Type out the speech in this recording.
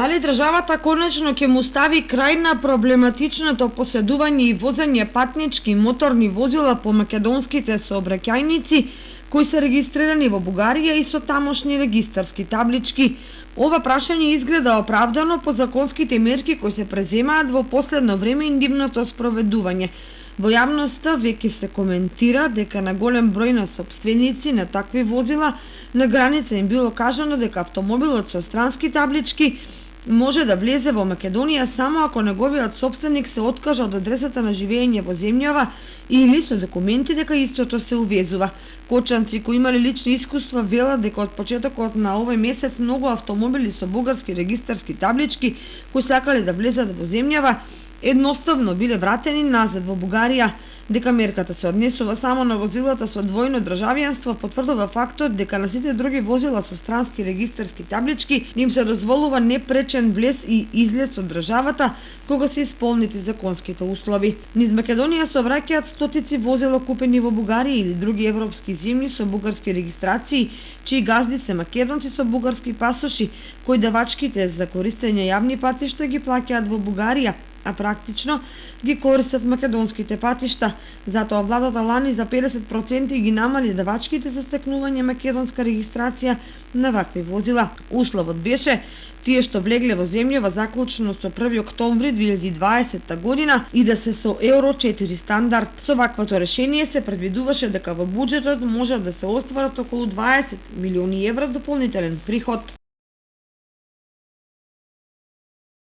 Дали државата конечно ќе му стави крај на проблематичното поседување и возење патнички моторни возила по македонските сообраќајници кои се регистрирани во Бугарија и со тамошни регистарски таблички? Ова прашање изгледа оправдано по законските мерки кои се преземаат во последно време и нивното спроведување. Во јавноста веќе се коментира дека на голем број на сопственици на такви возила на граница им било кажано дека автомобилот со странски таблички може да влезе во Македонија само ако неговиот сопственик се откажа од адресата на живење во земјава или со документи дека истото се увезува. Кочанци кои имале лични искуства велат дека од почетокот на овој месец многу автомобили со бугарски регистарски таблички кои сакале да влезат во земјава едноставно биле вратени назад во Бугарија. Дека мерката се однесува само на возилата со двојно државјанство потврдува фактот дека на сите други возила со странски регистарски таблички им се дозволува непречен влез и излез од државата кога се исполнети законските услови. Низ Македонија се враќаат стотици возила купени во Бугарија или други европски земји со бугарски регистрации, чии газди се македонци со бугарски пасоши, кои давачките за користење јавни патишта ги плаќаат во Бугарија, а практично ги користат македонските патишта. Затоа владата лани за 50% ги намали давачките за стекнување македонска регистрација на вакви возила. Условот беше тие што влегле во земјава заклучно со 1 октомври 2020 година и да се со Евро 4 стандард. Со ваквото решение се предвидуваше дека во буџетот може да се остварат околу 20 милиони евра дополнителен приход.